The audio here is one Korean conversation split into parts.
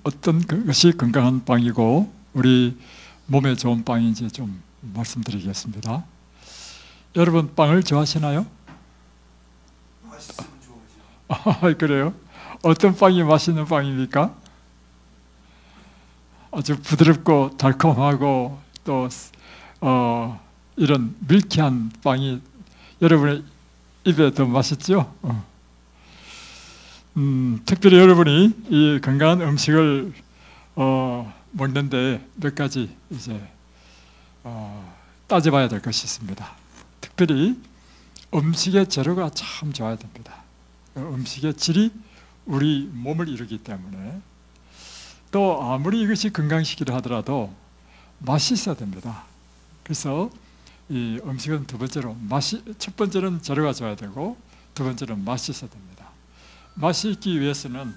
어떤 것이 건강한 빵이고 우리 몸에 좋은 빵인지 좀 말씀드리겠습니다. 여러분 빵을 좋아하시나요? 맛있으면 좋아하죠. 그래요? 어떤 빵이 맛있는 빵입니까? 아주 부드럽고 달콤하고 또 이런 밀키한 빵이 여러분의 입에 더 맛있죠? 특별히 여러분이 이 건강한 음식을 먹는데 몇 가지 이제 따져봐야 될 것이 있습니다. 특별히 음식의 재료가 참 좋아야 됩니다. 음식의 질이 우리 몸을 이루기 때문에 또 아무리 이것이 건강식이라 하더라도 맛이 있어야 됩니다. 그래서 이 음식은 두 번째로 첫 번째는 재료가 좋아야 되고 두 번째는 맛이 있어야 됩니다. 맛이 있기 위해서는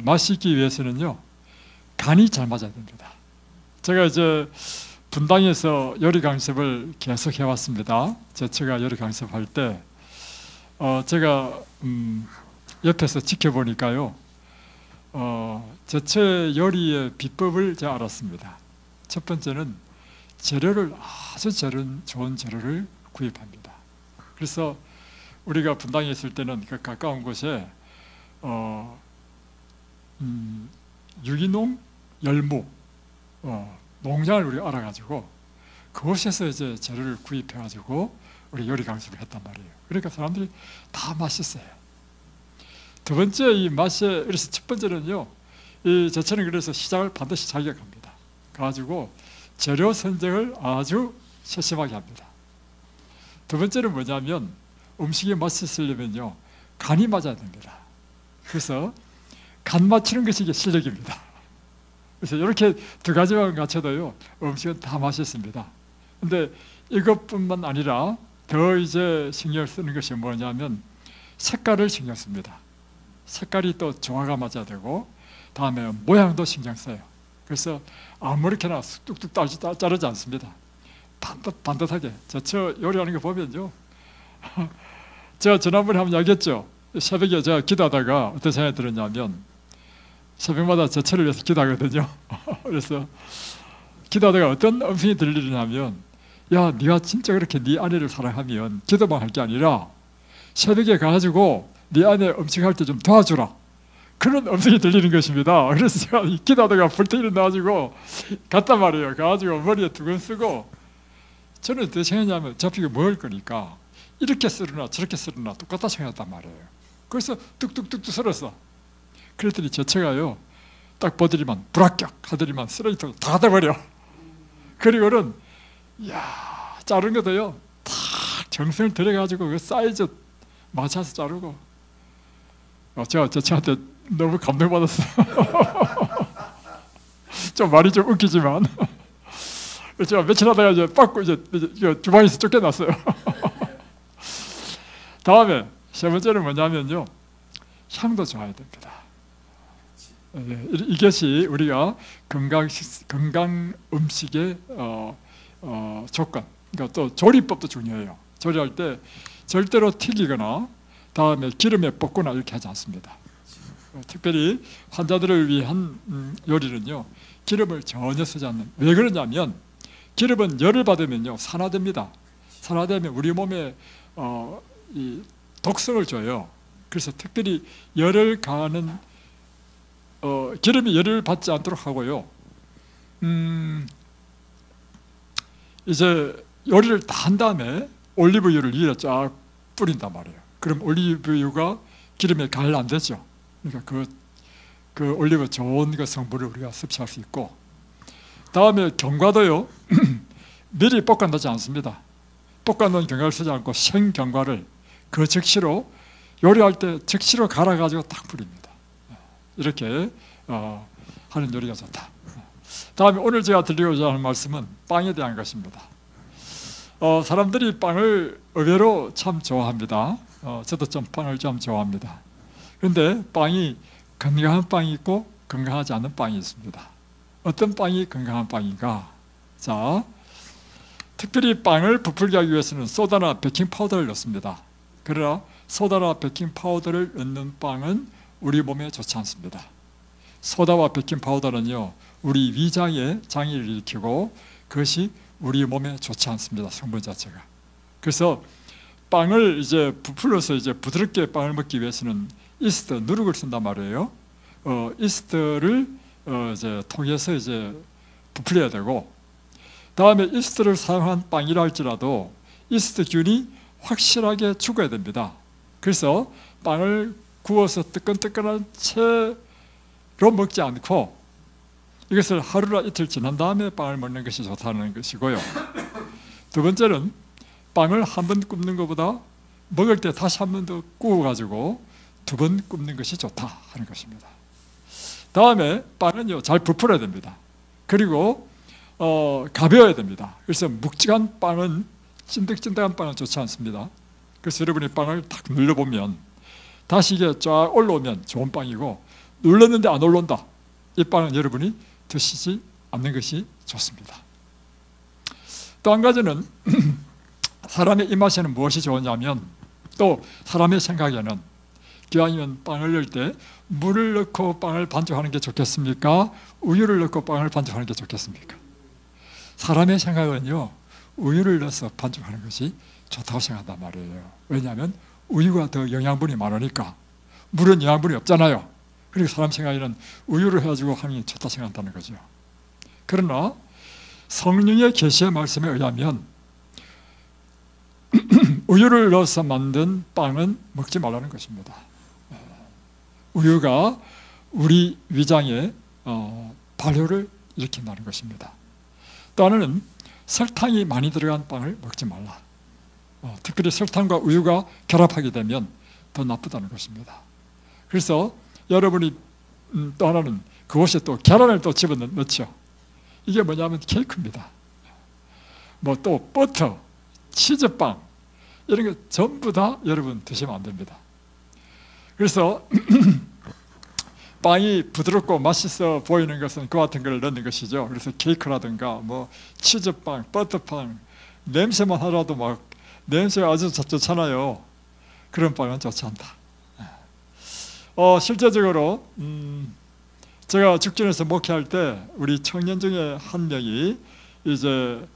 맛이 있기 위해서는요 간이 잘 맞아야 됩니다. 제가 이제 분당에서 요리 강습을 계속 해왔습니다. 제가 요리 강습할 때 제가 옆에서 지켜보니까요 제철 요리의 비법을 제가 알았습니다. 첫 번째는 재료를 아주 좋은 재료를 구입합니다. 그래서 우리가 분당에 있을 때는 그 가까운 곳에 유기농 열무 농장을 우리 알아가지고 그곳에서 이제 재료를 구입해가지고 우리 요리 강습을 했단 말이에요. 그러니까 사람들이 다 맛있어요. 두 번째 이 맛에 그래서 첫 번째는요 이 제철은 그래서 시장을 반드시 자격합니다. 가지고 재료 선정을 아주 세심하게 합니다. 두 번째는 뭐냐면 음식이 맛있으려면요 간이 맞아야 됩니다. 그래서 간 맞추는 것이 이게 실력입니다. 그래서 이렇게 두 가지만 갖춰도요 음식은 다 맛있습니다. 근데 이것뿐만 아니라 더 이제 신경 쓰는 것이 뭐냐면 색깔을 신경 씁니다. 색깔이 또 조화가 맞아야 되고 다음에 모양도 신경 써요. 그래서 아무렇게나 뚝뚝 자르지 않습니다. 반듯하게. 저 요리하는 거 보면요 제가 지난번에 한번 이야기했죠. 새벽에 제가 기도하다가 어떤 생각이 들었냐면 새벽마다 제철을 위해서 기도하거든요. 그래서 기도하다가 어떤 음성이 들리냐면 야 네가 진짜 그렇게 네 아내를 사랑하면 기도만 할 게 아니라 새벽에 가가지고 네 아내 음식할 때 좀 도와주라 그런 음성이 들리는 것입니다. 그래서 제가 기도하다가 벌떡 일어나가지고 갔단 말이에요. 가가지고 머리에 두건 쓰고 저는 어떻게 생각했냐면 어차피 먹을 거니까 이렇게 썰으나 저렇게 썰으나 똑같다 생각했단 말이에요. 그래서 뚝뚝뚝뚝 썰었어. 그랬더니 제처가요 딱 보더니만 불합격 하더니만 쓰레기통에 다 갖다버려. 그리고는 이야 자른 것도요 다 정성을 들여가지고 그 사이즈 맞춰서 자르고 제가 제처한테 너무 감동받았어. 좀 말이 좀 웃기지만 제가 며칠 하다가 이제 빠꾸 이제 주방에서 쫓겨났어요. 다음에 세 번째는 뭐냐면요 향도 좋아야 됩니다. 이것이 우리가 건강 음식의 조건. 그러니까 또 조리법도 중요해요. 조리할 때 절대로 튀기거나 다음에 기름에 볶거나 이렇게 하지 않습니다. 특별히 환자들을 위한 요리는요 기름을 전혀 쓰지 않는. 왜 그러냐면 기름은 열을 받으면요 산화됩니다. 산화되면 우리 몸에 이 독성을 줘요. 그래서 특별히 열을 가하는 기름이 열을 받지 않도록 하고요. 이제 요리를 다 한 다음에 올리브유를 위에 쫙 뿌린단 말이에요. 그럼 올리브유가 기름에 가열 안 되죠. 그러니까 그 올리브 좋은 그 성분을 우리가 섭취할 수 있고, 다음에 견과도요. 미리 볶아 놓지 않습니다. 볶아 놓은 견과를 쓰지 않고 생견과를 그 즉시로 요리할 때 즉시로 갈아가지고 딱 뿌립니다. 이렇게 하는 요리가 좋다. 다음에 오늘 제가 드리고자 하는 말씀은 빵에 대한 것입니다. 사람들이 빵을 의외로 참 좋아합니다. 저도 좀 빵을 좀 좋아합니다. 그런데 빵이 건강한 빵이 있고 건강하지 않은 빵이 있습니다. 어떤 빵이 건강한 빵인가? 자, 특별히 빵을 부풀게 하기 위해서는 소다나 베이킹 파우더를 넣습니다. 그러나 소다나 베이킹 파우더를 넣는 빵은 우리 몸에 좋지 않습니다. 소다와 베이킹 파우더는요, 우리 위장에 장애를 일으키고 그것이 우리 몸에 좋지 않습니다. 성분 자체가. 그래서 빵을 이제 부풀려서 이제 부드럽게 빵을 먹기 위해서는 이스트, 누룩을 쓴단 말이에요. 이스트를 이제 통해서 이제 부풀려야 되고, 다음에 이스트를 사용한 빵이라 할지라도 이스트균이 확실하게 죽어야 됩니다. 그래서 빵을 구워서 뜨끈뜨끈한 채로 먹지 않고 이것을 하루나 이틀 지난 다음에 빵을 먹는 것이 좋다는 것이고요. 두 번째는 빵을 한 번 굽는 것보다 먹을 때 다시 한 번 더 구워가지고 두 번 굽는 것이 좋다 하는 것입니다. 다음에 빵은요, 잘 부풀어야 됩니다. 그리고 가벼워야 됩니다. 그래서 묵직한 빵은, 찐득찐득한 빵은 좋지 않습니다. 그래서 여러분이 빵을 탁 눌러보면 다시 이게 쫙 올라오면 좋은 빵이고, 눌렀는데 안 올라온다, 이 빵은 여러분이 드시지 않는 것이 좋습니다. 또 한 가지는 사람의 입맛에는 무엇이 좋으냐면, 또 사람의 생각에는 기왕이면 빵을 넣을 때 물을 넣고 빵을 반죽하는 게 좋겠습니까? 우유를 넣고 빵을 반죽하는 게 좋겠습니까? 사람의 생각은요, 우유를 넣어서 반죽하는 것이 좋다고 생각한단 말이에요. 왜냐하면 우유가 더 영양분이 많으니까. 물은 영양분이 없잖아요. 그리고 사람 생각에는 우유를 해가지고 하는 게 좋다 생각한다는 거죠. 그러나 성령의 계시의 말씀에 의하면 우유를 넣어서 만든 빵은 먹지 말라는 것입니다. 우유가 우리 위장에 발효를 일으킨다는 것입니다. 또 하나는 설탕이 많이 들어간 빵을 먹지 말라. 특별히 설탕과 우유가 결합하게 되면 더 나쁘다는 것입니다. 그래서 여러분이 또 하나는 그것에 또 계란을 또 집어넣죠. 이게 뭐냐면 케이크입니다. 뭐 또 버터, 치즈빵 이런 거 전부 다 여러분 드시면 안 됩니다. 그래서 빵이 부드럽고 맛있어 보이는 것은 그 같은 걸 넣는 것이죠. 그래서 케이크라든가 뭐 치즈빵, 버터빵, 냄새만 하라도 막 냄새가 아주 좋잖아요. 그런 빵은 좋지 않다. 실제적으로 제가 죽전에서 목회할 때 우리 청년 중에 한 명이 이제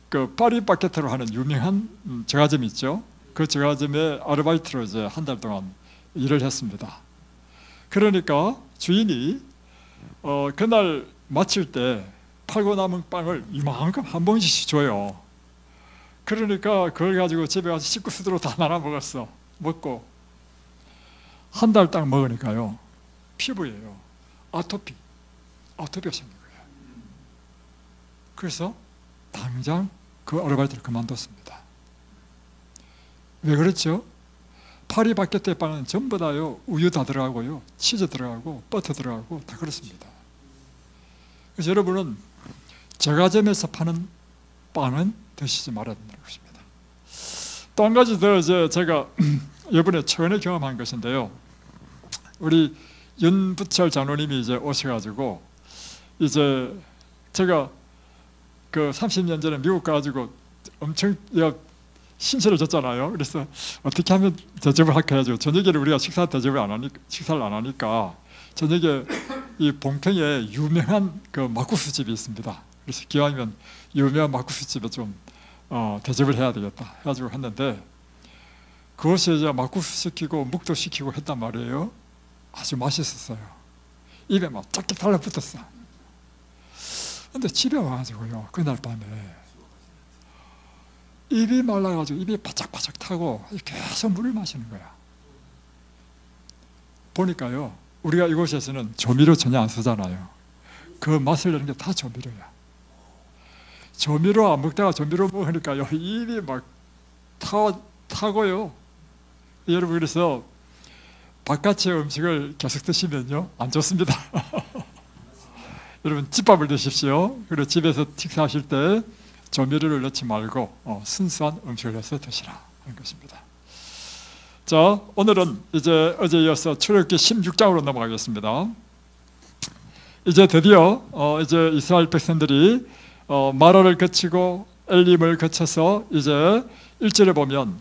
그 파리바게트로 하는 유명한 저가점이 있죠. 그 저가점에 아르바이트로 이제 한 달 동안 일을 했습니다. 그러니까 주인이 그날 마칠 때 팔고 남은 빵을 이만큼 한 봉지씩 줘요. 그러니까 그걸 가지고 집에 가서 식구 수두로 다 나눠 먹었어. 먹고 한 달 딱 먹으니까요, 피부에요 아토피가 생긴 거예요. 그래서 당장 그 아르바이트를 그만뒀습니다. 왜 그렇죠? 파리바게뜨 빵은 전부 다요 우유 다 들어가고요, 치즈 들어가고 버터 들어가고 다 그렇습니다. 그래서 여러분은 저가점에서 파는 빵은 드시지 말아야 된다는 것입니다. 또 한 가지 더 이제 제가 이번에 최근에 경험한 것인데요, 우리 윤부철 장로님이 이제 오셔가지고 이제 제가 그 30년 전에 미국 가가지고 엄청 신세를 졌잖아요. 그래서 어떻게 하면 대접을 할까 해가지고 저녁에는 우리가 식사를 안 하니까 저녁에 이 봉평에 유명한 그 막국수 집이 있습니다. 그래서 기왕이면 유명한 막국수 집에 좀 대접을 해야 되겠다 해가지고 했는데, 그것이 이제 막국수 시키고 묵도 시키고 했단 말이에요. 아주 맛있었어요. 입에 막 쫙쫙 달라붙었어. 근데 집에 와가지고요, 그날 밤에 입이 말라가지고 입이 바짝바짝 타고 계속 물을 마시는 거야. 보니까요, 우리가 이곳에서는 조미료 전혀 안 쓰잖아요. 그 맛을 내는 게 다 조미료야. 조미료 안 먹다가 조미료 먹으니까요, 입이 막 타고요. 여러분, 그래서 바깥의 음식을 계속 드시면요, 안 좋습니다. 여러분, 집밥을 드십시오. 그리고 집에서 식사하실 때 조미료를 넣지 말고 순수한 음식을 해서 드시라 하는 것입니다. 자, 오늘은 이제 어제 이어서 출애굽기 16장으로 넘어가겠습니다. 이제 드디어 이제 이스라엘 백성들이 마라를 거치고 엘림을 거쳐서 이제 1절에 보면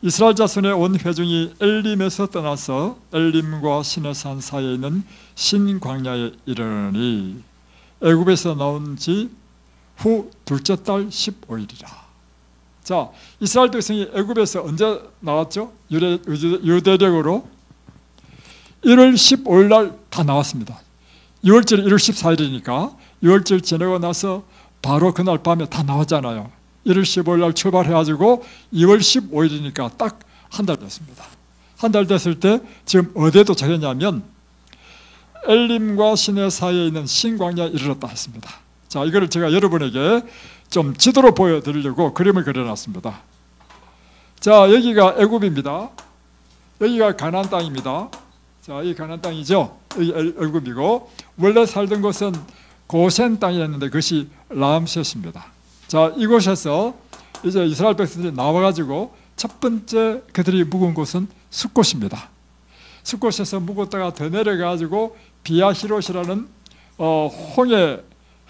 이스라엘 자손의 온 회중이 엘림에서 떠나서 엘림과 시내산 사이에 있는 신광야에 이르니 애굽에서 나온 지 후 둘째 달 15일이라. 자, 이스라엘 백성이 애굽에서 언제 나왔죠? 유대력으로 1월 15일 날 다 나왔습니다. 6월절 1월 14일이니까 6월절 지내고 나서 바로 그날 밤에 다 나왔잖아요. 1월 15일 날 출발해가지고 2월 15일이니까 딱 한 달 됐습니다. 한 달 됐을 때 지금 어디에 도착했냐면 엘림과 시내 사이에 있는 신광야에 이르렀다 했습니다. 자, 이거를 제가 여러분에게 좀 지도로 보여드리려고 그림을 그려놨습니다. 자, 여기가 애굽입니다. 여기가 가나안 땅입니다. 자, 이 가나안 땅이죠. 여기 애굽이고 원래 살던 곳은 고센 땅이었는데 그것이 람셋입니다. 자, 이곳에서 이제 이스라엘 백성들이 나와가지고 첫 번째 그들이 묵은 곳은 숫곳입니다. 숫곳에서 묵었다가 더 내려가지고 비아히롯이라는 홍해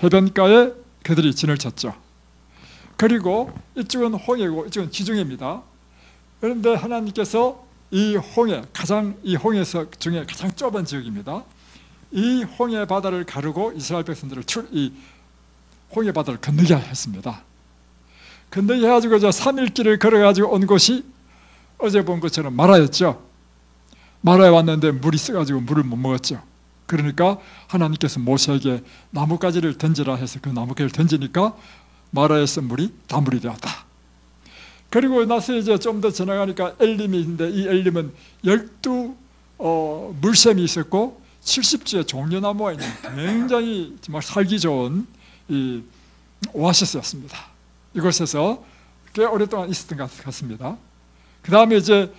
해변가에 그들이 진을 쳤죠. 그리고 이쪽은 홍해고 이쪽은 지중해입니다. 그런데 하나님께서 이 홍해 중에 가장 좁은 지역입니다. 이 홍해 바다를 가르고 이스라엘 백성들을 이 홍해 바다를 건너게 했습니다. 건너게 해가지고 3일 길을 걸어가지고 온 곳이 어제 본 것처럼 마라였죠. 마라에 왔는데 물이 써가지고 물을 못 먹었죠. 그러니까 하나님께서 모세에게 나뭇가지를 던지라 해서 그 나뭇가지를 던지니까 마라에서 물이 다물이 되었다. 그리고 나서 이제 좀 더 지나가니까 엘림이 있는데 이 엘림은 12 물샘이 있었고 70주의 종려나무가 있는 굉장히 정말 살기 좋은 이 오아시스였습니다. 이곳에서 꽤 오랫동안 있었던 것 같습니다. 그 다음에 이제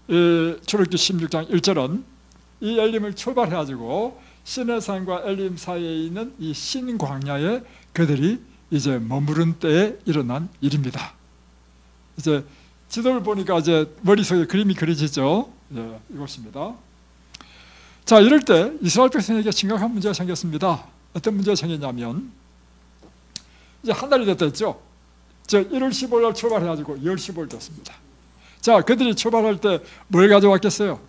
출애굽기 16장 1절은 이 엘림을 출발해가지고 시내산과 엘림 사이에 있는 이 신광야에 그들이 이제 머무른 때에 일어난 일입니다. 이제 지도를 보니까 이제 머릿속에 그림이 그려지죠. 예, 이것입니다. 자, 이럴 때 이스라엘 백성에게 심각한 문제가 생겼습니다. 어떤 문제가 생겼냐면 이제 한 달이 됐다 했죠. 1월 15일 날 출발해가지고 2월 15일 됐습니다. 자, 그들이 출발할 때 뭘 가져왔겠어요?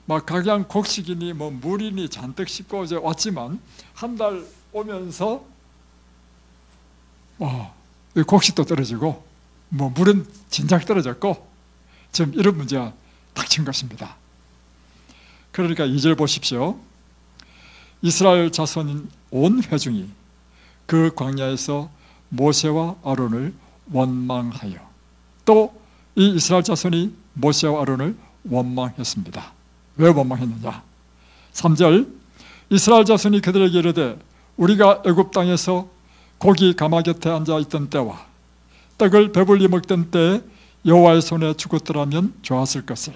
막 각양 곡식이니 뭐 물이니 잔뜩 싣고 이제 왔지만 한 달 오면서 곡식도 떨어지고 뭐 물은 진작 떨어졌고 지금 이런 문제가 닥친 것입니다. 그러니까 2절 보십시오. 이스라엘 자손인 온 회중이 그 광야에서 모세와 아론을 원망하여 또 이 이스라엘 자손이 모세와 아론을 원망했습니다. 왜 원망했느냐? 3절 이스라엘 자손이 그들에게 이르되 우리가 애굽 땅에서 고기 가마 곁에 앉아있던 때와 떡을 배불리 먹던 때에 여호와의 손에 죽었더라면 좋았을 것을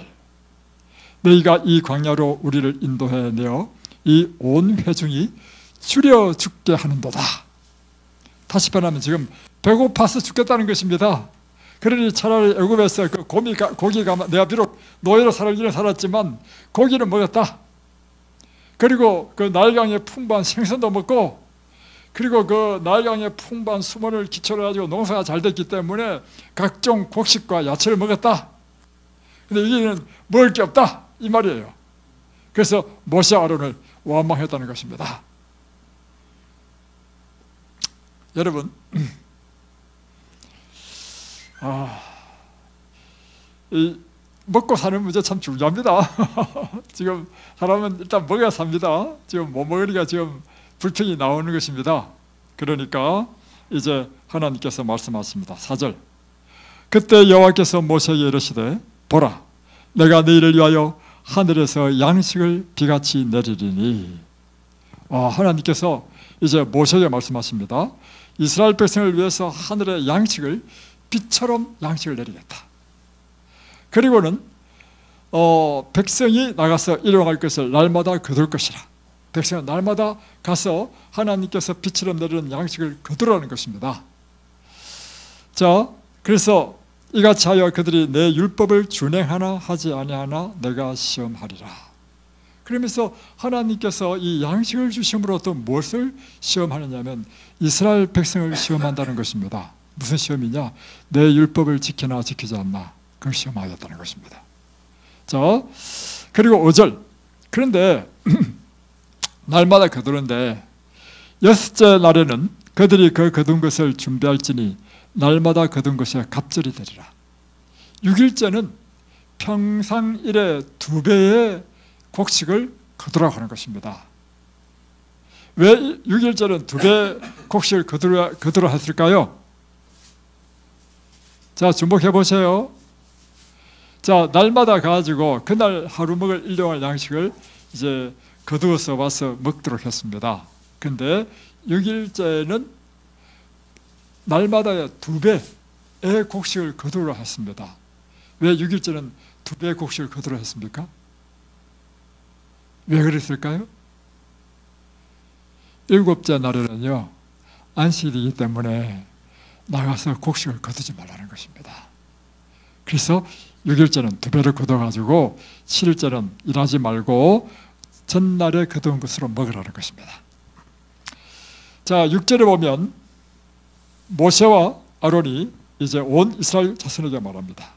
너희가 이 광야로 우리를 인도해 내어 이 온 회중이 줄여 죽게 하는도다. 다시 말하면 지금 배고파서 죽겠다는 것입니다. 그러니 차라리 애굽에서 그 고기가 내가 비록 노예로 살기는 살았지만 고기를 먹었다. 그리고 그 나일강의 풍부한 생선도 먹고 그리고 그 나일강의 풍부한 수분을 기초로 가지고 농사가 잘 됐기 때문에 각종 곡식과 야채를 먹었다. 근데 이제는 먹을 게 없다 이 말이에요. 그래서 모세 아론을 원망했다는 것입니다. 여러분, 이 먹고 사는 문제 참 중요합니다. 지금 사람은 일단 먹어야 삽니다. 지금 못 먹으니까 지금 불평이 나오는 것입니다. 그러니까 이제 하나님께서 말씀하십니다. 4절 그때 여호와께서 모세에게 이르시되 보라, 내가 너희를 위하여 하늘에서 양식을 비같이 내리리니. 하나님께서 이제 모세에게 말씀하십니다. 이스라엘 백성을 위해서 하늘의 양식을 빛처럼 양식을 내리겠다. 그리고는 백성이 나가서 일용할 것을 날마다 거둘 것이라. 백성은 날마다 가서 하나님께서 빛처럼 내리는 양식을 거두라는 것입니다. 자, 그래서 이같이 하여 그들이 내 율법을 준행하나 하지 아니하나 내가 시험하리라. 그러면서 하나님께서 이 양식을 주심으로 또 무엇을 시험하느냐면 이스라엘 백성을 시험한다는 것입니다. 무슨 시험이냐? 내 율법을 지키나 지키지 않나, 그걸 시험하겠다는 것입니다. 자, 그리고 5절. 그런데 날마다 거두는데 여섯째 날에는 그들이 그 거둔 것을 준비할지니 날마다 거둔 것이 갑절이 되리라. 6일째는 평상 일의 2배의 곡식을 거두라고 하는 것입니다. 왜 6일째는 2배 곡식을 거두라 했을까요? 자, 주목해 보세요. 자, 날마다 가지고 그날 하루 먹을 일용할 양식을 이제 거두어서 와서 먹도록 했습니다. 근데 6일째는 날마다 2배의 곡식을 거두라 했습니다. 왜 6일째는 2배의 곡식을 거두라 했습니까? 왜 그랬을까요? 7째 날에는요, 안식일이기 때문에 나가서 곡식을 거두지 말라는 것입니다. 그래서 6일째는 2배를 거둬가지고 7일째는 일하지 말고 전날에 거둔 것으로 먹으라는 것입니다. 자, 6절에 보면 모세와 아론이 이제 온 이스라엘 자손에게 말합니다.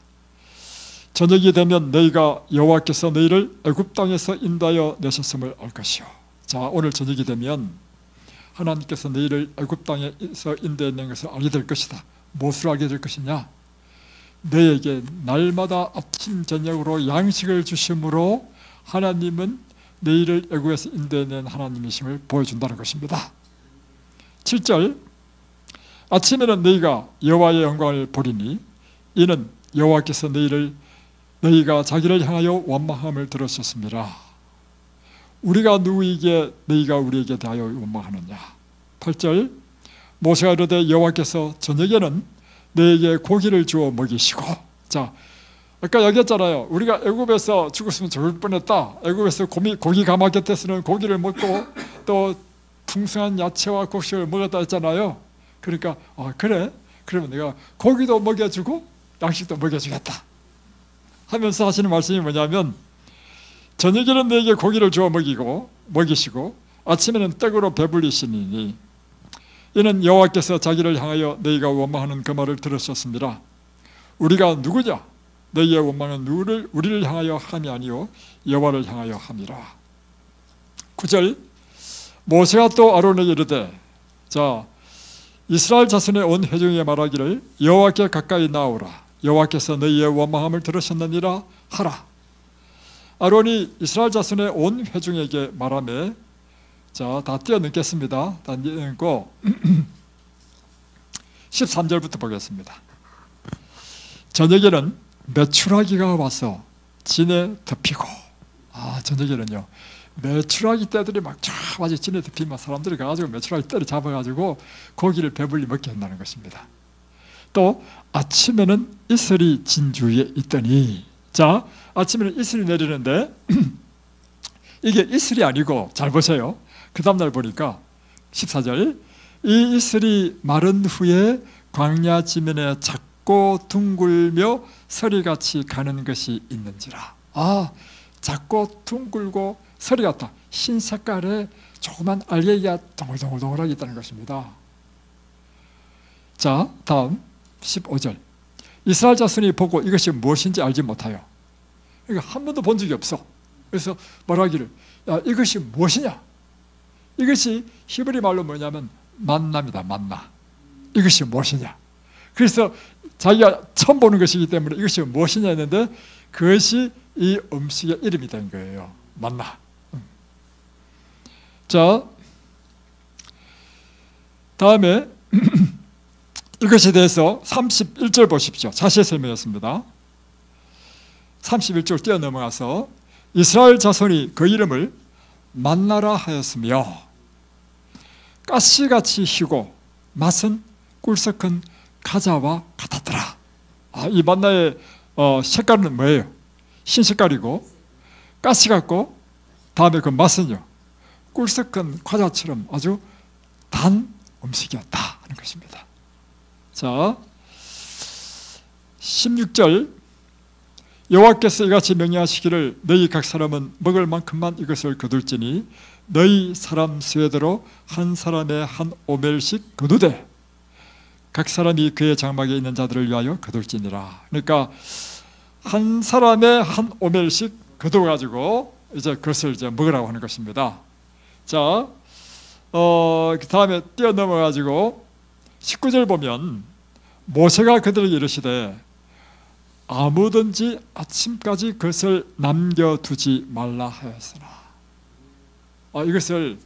저녁이 되면 너희가 여호와께서 너희를 애굽 땅에서 인도하여 내셨음을 알 것이요. 자, 오늘 저녁이 되면 하나님께서 너희를 애굽 땅에서 인도해 낸 것을 알게 될 것이다. 무엇을 알게 될 것이냐? 너희에게 날마다 아침 저녁으로 양식을 주심으로 하나님은 너희를 애굽에서 인도해 낸 하나님이심을 보여준다는 것입니다. 7절. 아침에는 너희가 여호와의 영광을 보리니 이는 여호와께서 너희가 자기를 향하여 원망함을 들으셨습니다. 우리가 누구에게 너희가 우리에게 대하여 원망하느냐. 8절. 모세가 이르되 여호와께서 저녁에는 너희에게 고기를 주어 먹이시고. 자, 아까 얘기했잖아요. 우리가 애굽에서 죽었으면 죽을 뻔했다. 애굽에서 고기 가마 곁에서는 고기를 먹고 또 풍성한 야채와 곡식을 먹었다 했잖아요. 그러니까 그래? 그러면 내가 고기도 먹여주고 양식도 먹여주겠다 하면서 하시는 말씀이 뭐냐면, 저녁에는 너에게 고기를 주어 먹이시고 아침에는 떡으로 배불리시니 이는 여호와께서 자기를 향하여 너희가 원망하는 그 말을 들으셨습니다. 우리가 누구냐? 너희의 원망은 우리를 향하여 함이 아니요 여호와를 향하여 함이라. 9절. 모세가 또 아론에게 이르되, 자, 이스라엘 자손의 온 회중에게 말하기를 여호와께 가까이 나오라. 여호와께서 너희의 원망함을 들으셨느니라 하라. 아론이 이스라엘 자손의 온 회중에게 말하며, 자, 다 뛰어넘겠습니다. 다 뛰어넘고 13절부터 보겠습니다. 저녁에는 메추라기가 와서 진에 덮이고. 저녁에는요, 메추라기 떼들이 막 쫙 진에 덮이면 사람들이 가가지고 메추라기 떼를 잡아가지고 고기를 배불리 먹게 한다는 것입니다. 또 아침에는 이슬이 진주위에 있더니. 자, 아침에는 이슬이 내리는데 이게 이슬이 아니고, 잘 보세요. 그 다음날 보니까 14절. 이 이슬이 마른 후에 광야 지면에 작고 둥글며 서리같이 가는 것이 있는지라. 작고 둥글고 서리 같다. 흰 색깔의 조그만 알갱이가 동글동글동글하게 있다는 것입니다. 자, 다음 15절. 이스라엘 자손이 보고 이것이 무엇인지 알지 못하여. 그러니까 한 번도 본 적이 없어. 그래서 말하기를, 야, 이것이 무엇이냐? 이것이 히브리 말로 뭐냐면 만나입니다. 만나. 이것이 무엇이냐? 그래서 자기가 처음 보는 것이기 때문에 이것이 무엇이냐 했는데 그것이 이 음식의 이름이 된 거예요. 만나. 자, 다음에 이것에 대해서 31절 보십시오. 자세히 설명했습니다. 31절 뛰어넘어가서 이스라엘 자손이 그 이름을 만나라 하였으며 가시같이 희고 맛은 꿀섞은 가자와 같았더라. 이 만나의 색깔은 뭐예요? 흰색깔이고 가시 같고 다음에 그 맛은요 꿀섞은 과자처럼 아주 단 음식이었다 하는 것입니다. 자, 16절 여호와께서 이같이 명령하시기를 너희 각 사람은 먹을 만큼만 이것을 거둘지니 너희 사람 수에대로 한 사람의 한 오멜씩 거두되 각 사람이 그의 장막에 있는 자들을 위하여 거둘지니라. 그러니까 한 사람의 한 오멜씩 거둬가지고 이제 그것을 이제 먹으라고 하는 것입니다. 자, 그 다음에 뛰어넘어가지고 19절 보면 모세가 그들에게 이르시되 아무든지 아침까지 그것을 남겨두지 말라 하였으나. 이것을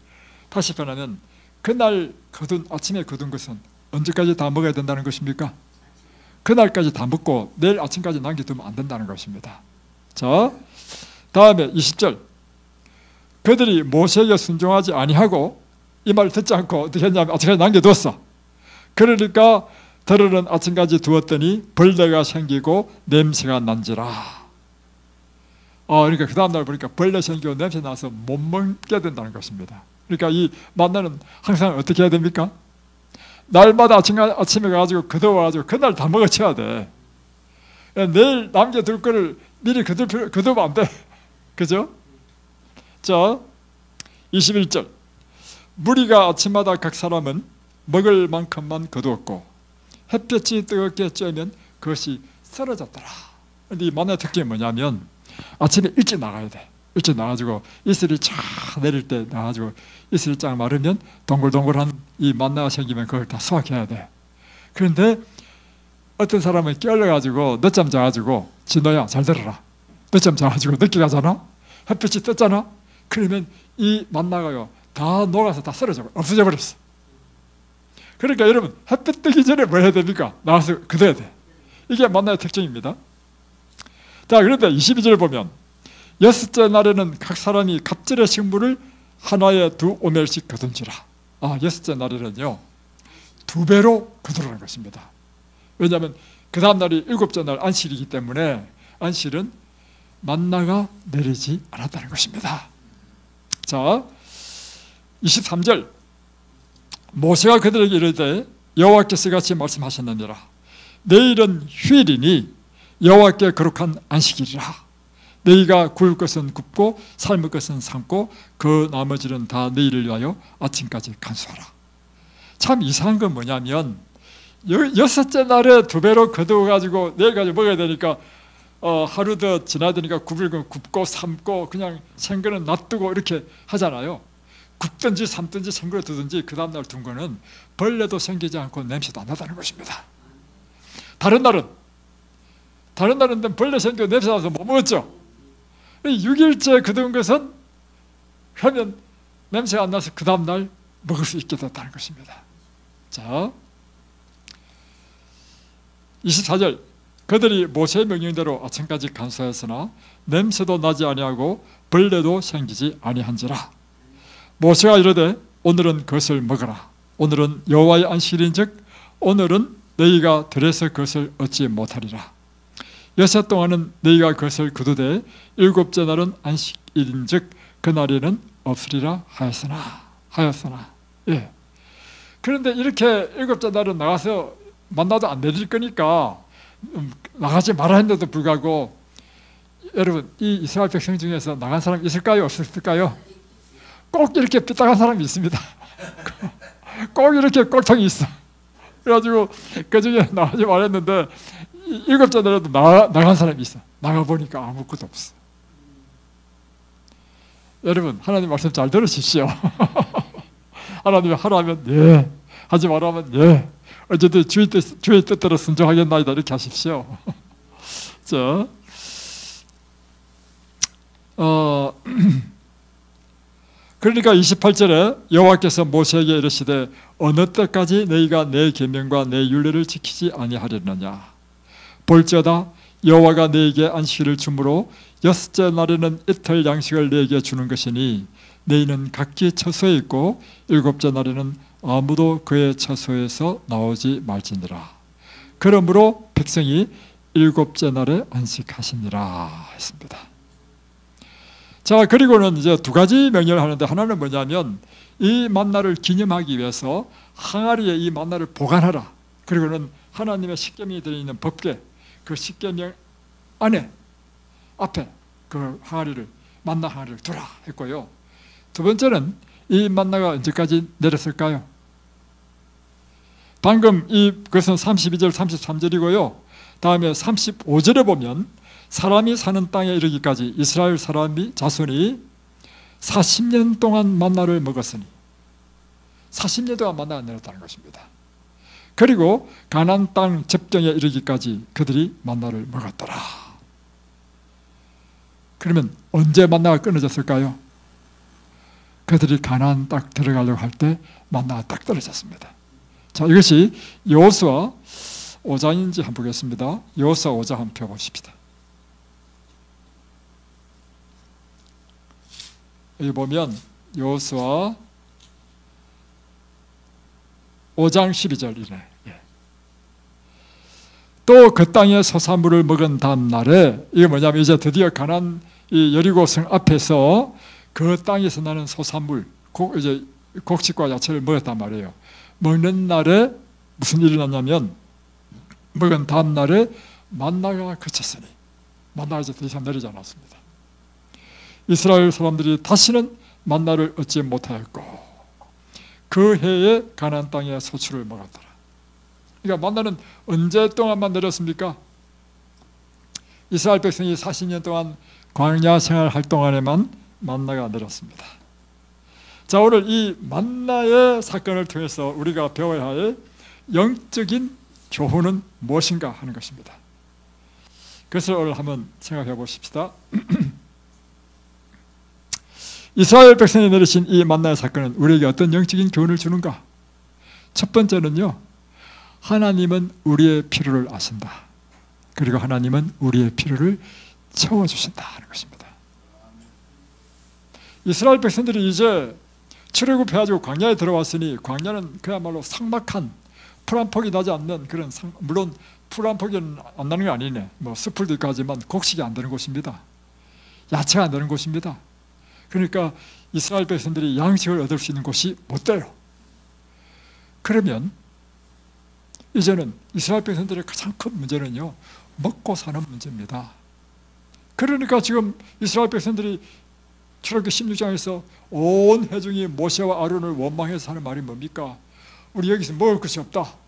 다시 표현하면 그날 아침에 거둔 것은 언제까지 다 먹어야 된다는 것입니까? 그날까지 다 먹고 내일 아침까지 남겨두면 안 된다는 것입니다. 자, 다음에 20절 그들이 모세에게 순종하지 아니하고 이 말을 듣지 않고 어떻게 했냐면 아침까지 남겨두었어. 그러니까 들으는 아침까지 두었더니 벌레가 생기고 냄새가 난지라. 그러니까 그 다음날 보니까 벌레 생기고 냄새 나서 못 먹게 된다는 것입니다. 그러니까 이 만나는 항상 어떻게 해야 됩니까? 날마다 아침에 가가지고 거둬와가지고 그날 다 먹어쳐야 돼. 내일 남겨둘 거를 미리 거두면 안 돼. 그죠? 자, 21절 무리가 아침마다 각 사람은 먹을 만큼만 거두었고 햇볕이 뜨겁게 쬐면 그것이 썰어졌더라. 그런데 이 만나의 특징이 뭐냐면 아침에 일찍 나가야 돼. 일찍 나가지고 이슬이 쫙 내릴 때 나가지고 이슬이 쫙 마르면 동글동글한 이 만나가 생기면 그걸 다 수확해야 돼. 그런데 어떤 사람은 깨어가지고 늦잠 자가지고 진호야 잘 들어라. 늦잠 자가지고 늦게 가잖아. 햇빛이 떴잖아. 그러면 이 만나가요 다 녹아서 다 썰어져 없어져 버렸어. 그러니까 여러분 햇빛 뜨기 전에 뭐 해야 됩니까? 나와서 거둬야 돼. 이게 만나의 특징입니다. 자, 그런데 22절 보면 여섯째 날에는 각 사람이 갑절의 식물을 하나에 2오멜씩 거둔지라. 여섯째 날에는요 2배로 거두라는 것입니다. 왜냐하면 그 다음 날이 일곱째 날 안식이기 때문에 안식은 만나가 내리지 않았다는 것입니다. 자, 23절 모세가 그들에게 이르되 여호와께서 같이 말씀하셨느니라. 내일은 휴일이니 여호와께 거룩한 안식일이라. 너희가 구울 것은 굽고 삶을 것은 삶고 그 나머지는 다 너희를 위하여 아침까지 간수하라. 참 이상한 건 뭐냐면 여섯째 날에 2배로 거두어가지고 내일까지 먹어야 되니까 하루 더 지나야 되니까 굽을 건 굽고 삶고 그냥 생거는 놔두고 이렇게 하잖아요. 굽든지 삶든지 생거를 두든지 그 다음날 둔 거는 벌레도 생기지 않고 냄새도 안 나다는 것입니다. 다른 날은 벌레 생기고 냄새 나서 못 먹었죠. 6일째 거둔 것은 하면 냄새가 안 나서 그 다음날 먹을 수 있게 됐다는 것입니다. 자, 24절 그들이 모세의 명령대로 아침까지 간수하였으나 냄새도 나지 아니하고 벌레도 생기지 아니한지라. 모세가 이르되 오늘은 그것을 먹어라. 오늘은 여호와의 안식일인즉 오늘은 너희가 들에서 그것을 얻지 못하리라. 여섯 동안은 너희가 그것을 거두되 일곱째 날은 안식일인즉 그날에는 없으리라 하였으나. 예. 그런데 이렇게 일곱째 날은 나가서 만나도 안 내릴 거니까 나가지 말아 했는데도 불구하고 여러분 이 이스라엘 백성 중에서 나간 사람 있을까요? 없을까요? 꼭 이렇게 삐딱한 사람이 있습니다. 꼭 이렇게 꼴통이 있어. 그래가지고 그 중에 나가지 말했는데 일곱째 날에도 나간 사람이 있어. 나가보니까 아무것도 없어. 여러분 하나님 말씀 잘 들으십시오. 하나님이 하라면 예, 하지 말라면 예. 어쨌든 주의 뜻대로 순종하겠나이다 이렇게 하십시오. 자, 그러니까 28절에 여호와께서 모세에게 이르시되 어느 때까지 너희가 내 계명과 내 율례를 지키지 아니하려느냐. 볼지어다 여호와가 너희에게 안식일을 주므로 여섯째 날에는 이틀 양식을 너희에게 주는 것이니 너희는 각기 처소에 있고 일곱째 날에는 아무도 그의 처소에서 나오지 말지니라. 그러므로 백성이 일곱째 날에 안식하시니라 했습니다. 자, 그리고는 이제 두 가지 명령을 하는데, 하나는 뭐냐면 이 만나를 기념하기 위해서 항아리에 이 만나를 보관하라. 그리고는 하나님의 십계명이 들어있는 법궤, 그 십계명 안에 앞에 그 항아리를, 만나 항아리를 두라 했고요. 두 번째는 이 만나가 언제까지 내렸을까요? 방금 그것은 32절 33절이고요 다음에 35절에 보면 사람이 사는 땅에 이르기까지 이스라엘 사람이 자손이 40년 동안 만나를 먹었으니 40년 동안 만나가 내렸다는 것입니다. 그리고 가나안 땅 접경에 이르기까지 그들이 만나를 먹었더라. 그러면 언제 만나가 끊어졌을까요? 그들이 가나안 땅 들어가려고 할 때 만나가 딱 떨어졌습니다. 자, 이것이 여호수아 5장인지 한번 보겠습니다. 여호수아 5장 한번 펴보십시다. 여기 보면 여호수아 5장 12절이네. 또 그 땅의 소산물을 먹은 다음 날에, 이게 뭐냐면 이제 드디어 가나안 이 여리고 성 앞에서 그 땅에서 나는 소산물, 이제 곡식과 야채를 먹었단 말이에요. 먹는 날에 무슨 일이 났냐면 먹은 다음 날에 만나가 그쳤으니, 만나가 이제 더 이상 내리지 않았습니다. 이스라엘 사람들이 다시는 만나를 얻지 못하였고 그 해에 가나안 땅의 소출을 먹었더라. 그러니까 만나는 언제 동안만 내렸습니까? 이스라엘 백성이 40년 동안 광야 생활할 동안에만 만나가 내렸습니다. 자, 오늘 이 만나의 사건을 통해서 우리가 배워야 할 영적인 교훈은 무엇인가 하는 것입니다. 그것을 오늘 한번 생각해 보십시다. 이스라엘 백성이 내리신 이 만나의 사건은 우리에게 어떤 영적인 교훈을 주는가? 첫 번째는요, 하나님은 우리의 필요를 아신다. 그리고 하나님은 우리의 필요를 채워주신다 하는 것입니다. 이스라엘 백성들이 이제 출애굽해가지고 광야에 들어왔으니, 광야는 그야말로 삭막한 풀 한 폭이 나지 않는 그런, 물론 풀 한 폭이 안 나는 게 아니네. 뭐 숲풀도 있고 하지만 곡식이 안 되는 곳입니다. 야채가 안 되는 곳입니다. 그러니까 이스라엘 백성들이 양식을 얻을 수 있는 곳이 못 돼요. 그러면 이제는 이스라엘 백성들의 가장 큰 문제는요, 먹고 사는 문제입니다. 그러니까 지금 이스라엘 백성들이 출애굽기 16장에서 온 회중이 모세와 아론을 원망해서 하는 말이 뭡니까? 우리 여기서 먹을 것이 없다.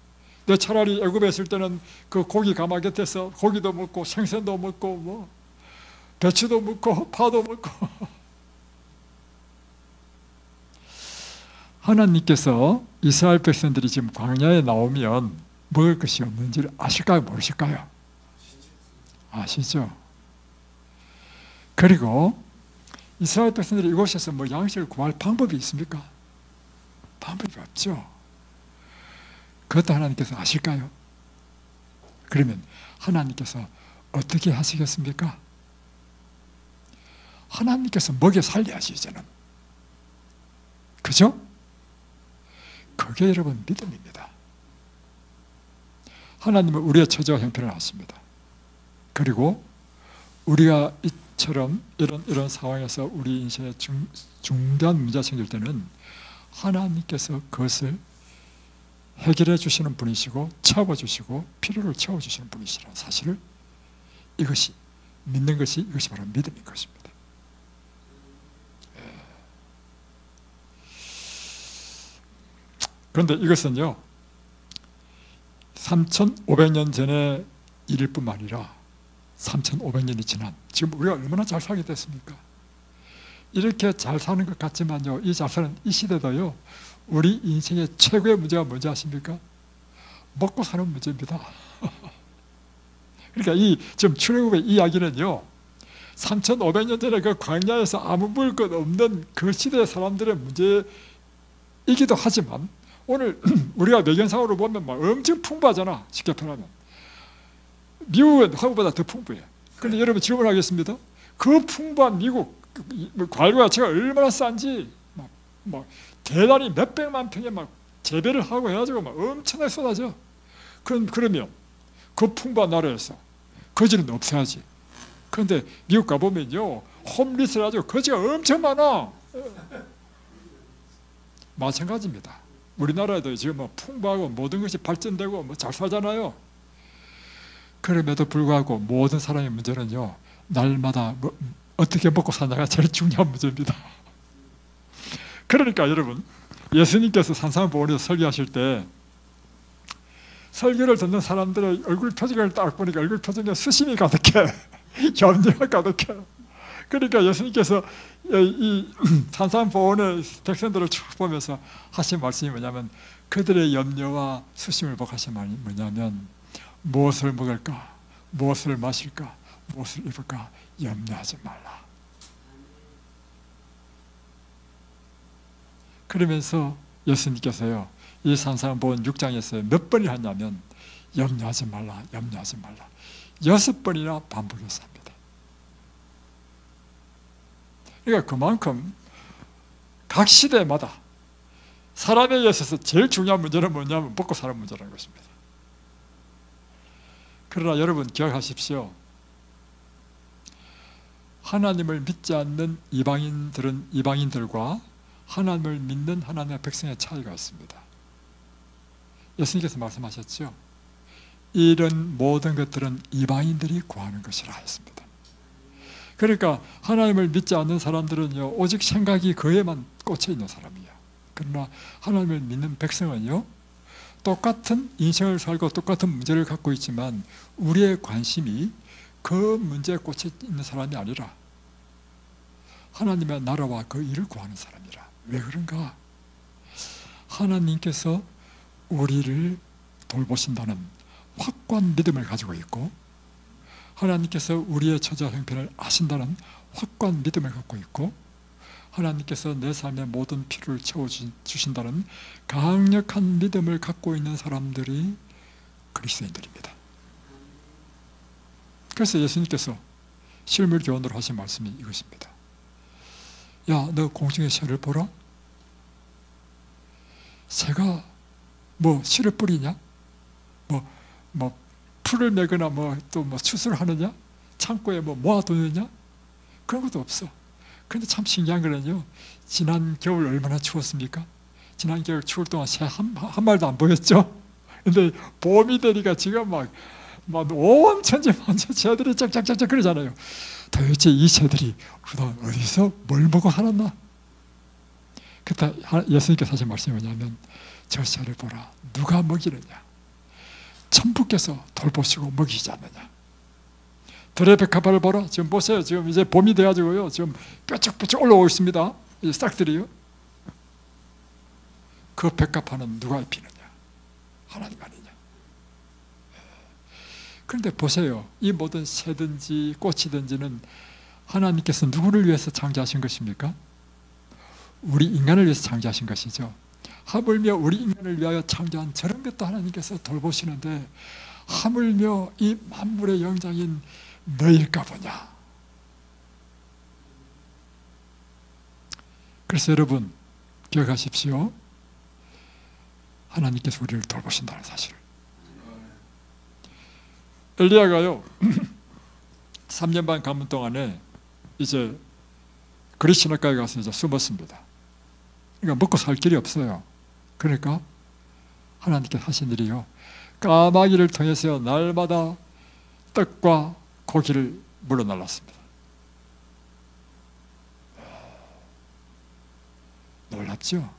내 차라리 애굽에 있을 때는 그 고기 가마 곁에서 고기도 먹고 생선도 먹고 뭐 배추도 먹고 파도 먹고. 하나님께서 이스라엘 백성들이 지금 광야에 나오면 먹을 것이 없는지를 아실까요? 모르실까요? 아시죠? 그리고 이스라엘 백성들이 이곳에서 뭐 양식을 구할 방법이 있습니까? 방법이 없죠. 그것도 하나님께서 아실까요? 그러면 하나님께서 어떻게 하시겠습니까? 하나님께서 먹여 살려야지 이제는. 그죠? 그게 여러분 믿음입니다. 하나님은 우리의 처지와 형편을 아십니다. 그리고 우리가 이처럼 이런 상황에서 우리 인생에 중대한 문제가 생길 때는 하나님께서 그것을 해결해 주시는 분이시고 채워주시고 필요를 채워주시는 분이시라는 사실을, 이것이 믿는 것이, 이것이 바로 믿음인 것입니다. 그런데 이것은요 3,500년 전의 일일 뿐만 아니라 3,500년이 지난 지금 우리가 얼마나 잘 살게 됐습니까? 이렇게 잘 사는 것 같지만요, 이 잘 사는 이 시대도요, 우리 인생의 최고의 문제가 뭔지 아십니까? 먹고 사는 문제입니다. 그러니까 지금 출애굽의 이야기는요, 3,500년 전에 그 광야에서 아무 물 것 없는 그 시대 사람들의 문제이기도 하지만 오늘 우리가 외경상으로 보면 막 엄청 풍부하잖아. 쉽게 표현하면 미국은 한국보다 더 풍부해. 그런데 여러분 질문하겠습니다. 그 풍부한 미국 과일과 야채가 얼마나 싼지 막 대단히 몇백만 평에 막 재배를 하고 해가지고 막 엄청나게 쏟아져. 그러면 그 풍부한 나라에서 거지는 없어야지. 그런데 미국 가보면요, 홈리스를 가지고 거지가 엄청 많아. 마찬가지입니다. 우리나라에도 지금 뭐 풍부하고 모든 것이 발전되고 뭐 잘 살잖아요. 그럼에도 불구하고 모든 사람의 문제는요, 날마다 어떻게 먹고 사냐가 제일 중요한 문제입니다. 그러니까 여러분, 예수님께서 산상보원에서 설교하실 때 설교를 듣는 사람들의 얼굴 표정을 딱 보니까 얼굴 표정에 수심이 가득해. 염려가 가득해. 그러니까 예수님께서 이 산상보원의 백성들을 쭉 보면서 하신 말씀이 뭐냐면, 그들의 염려와 수심을 보고 하신 말이 뭐냐면, 무엇을 먹을까, 무엇을 마실까, 무엇을 입을까 염려하지 말라. 그러면서 예수님께서요, 이 산상보원 6장에서 몇 번을 하냐면 염려하지 말라, 염려하지 말라 6번이나 반복해서 합니다. 그러니까 그만큼 각 시대마다 사람에 있어서 제일 중요한 문제는 뭐냐면 먹고 사는 문제라는 것입니다. 그러나 여러분 기억하십시오. 하나님을 믿지 않는 이방인들과 하나님을 믿는 하나님의 백성의 차이가 있습니다. 예수님께서 말씀하셨죠. 이런 모든 것들은 이방인들이 구하는 것이라 했습니다. 그러니까 하나님을 믿지 않는 사람들은요, 오직 생각이 그에만 꽂혀 있는 사람이에요. 그러나 하나님을 믿는 백성은요, 똑같은 인생을 살고 똑같은 문제를 갖고 있지만 우리의 관심이 그 문제에 꽂혀 있는 사람이 아니라 하나님의 나라와 그 일을 구하는 사람이라. 왜 그런가? 하나님께서 우리를 돌보신다는 확고한 믿음을 가지고 있고, 하나님께서 우리의 처자 형편을 아신다는 확고한 믿음을 갖고 있고, 하나님께서 내 삶의 모든 필요를 채워주신다는 강력한 믿음을 갖고 있는 사람들이 그리스도인들입니다. 그래서 예수님께서 실물교훈으로 하신 말씀이 이것입니다. 야, 너 공중의 새를 보라? 새가 뭐 씨를 뿌리냐? 뭐 풀을 매거나 또 추수를 하느냐? 창고에 모아두느냐? 그런 것도 없어. 그런데 참 신기한 거는요, 지난 겨울 얼마나 추웠습니까? 지난 겨울 추울 동안 새 한 마리도 안 보였죠? 근데 봄이 되니까 지금 막 온 천지만체 새들이 짝짝짝짝 그러잖아요. 도대체 이 새들이 어디서 뭘 먹고 살았나? 그때 예수님께서 하신 말씀이 뭐냐면, 저 새를 보라. 누가 먹이느냐? 천부께서 돌보시고 먹이지 않느냐? 들의 백합화를 보라. 지금 보세요. 지금 이제 봄이 돼가지고요, 지금 뾰족뾰족 올라오고 있습니다. 이 싹들이요. 그 백합화는 누가 입히느냐? 하나님 아니냐? 그런데 보세요. 이 모든 새든지 꽃이든지는 하나님께서 누구를 위해서 창조하신 것입니까? 우리 인간을 위해서 창조하신 것이죠. 하물며 우리 인간을 위하여 창조한 저런 것도 하나님께서 돌보시는데, 하물며 이 만물의 영장인 너일까 보냐. 그래서 여러분 기억하십시오. 하나님께서 우리를 돌보신다는 사실을. 엘리야가요 3년 반 가문 동안에 이제 그리시나가에 가서 이제 숨었습니다. 그러니까 먹고 살 길이 없어요. 그러니까 하나님께서 하신 일이요, 까마귀를 통해서 날마다 떡과 고기를 물어날랐습니다. 놀랍죠?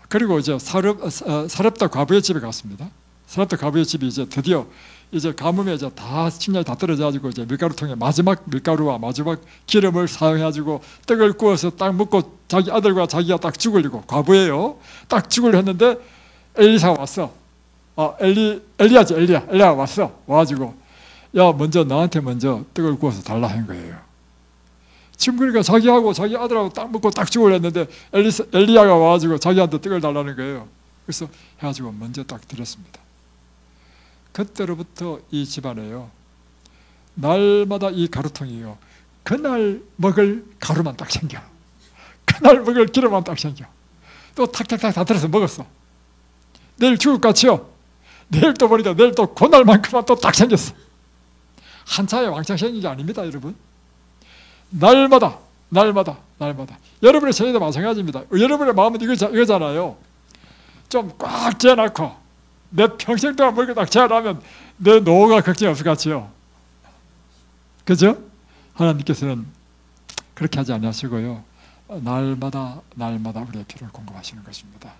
그리고 이제 사렙다 과부의 집에 갔습니다. 사렙다 과부의 집이 이제 드디어 이제 가뭄에 이제 다 식량이 다 떨어져가지고 이제 밀가루통에 마지막 밀가루와 마지막 기름을 사용해가지고 떡을 구워서 딱 먹고 자기 아들과 자기가 딱 죽으려고, 과부예요. 딱 죽으려 했는데 엘리사가 왔어. 엘리야가 왔어. 와가지고 야, 먼저 나한테 먼저 떡을 구워서 달라 한 거예요. 지금 그러니까 자기하고 자기 아들하고 딱 먹고 딱 죽으려 했는데 엘리야가 와가지고 자기한테 떡을 달라는 거예요. 그래서 해가지고 먼저 딱 드렸습니다. 그때로부터 이 집안에요, 날마다 이 가루통이요, 그날 먹을 가루만 딱 생겨, 그날 먹을 기름만 딱 생겨. 또 탁탁탁 다 들어서 먹었어. 내일 죽을 것 같지요? 내일 또 보니까 내일 또 그날만큼만 또 딱 생겼어. 한 차에 왕창 생긴 게 아닙니다, 여러분. 날마다 여러분의 생애도 마찬가지입니다. 여러분의 마음은 이거잖아요. 좀 꽉 재어놓고 내 평생 동안 먹고 딱 재어놓으면 내 노후가 걱정이 없을 것 같지요? 그죠? 하나님께서는 그렇게 하지 않으시고요, 날마다 우리의 필요를 공급하시는 것입니다.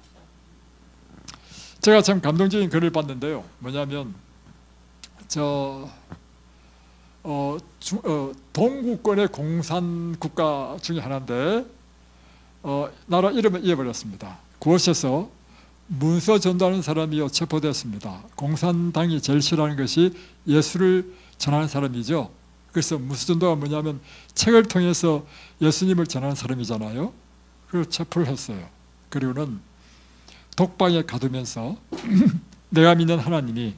제가 참 감동적인 글을 봤는데요, 뭐냐면 동구권의 공산국가 중에 하나인데 나라 이름을 잊어버렸습니다. 그곳에서 문서 전도하는 사람이 체포되었습니다. 공산당이 제일 싫어하는 것이 예수를 전하는 사람이죠. 그래서 문서 전도가 뭐냐면 책을 통해서 예수님을 전하는 사람이잖아요. 그래서 체포를 했어요. 그리고는 독방에 가두면서 내가 믿는 하나님이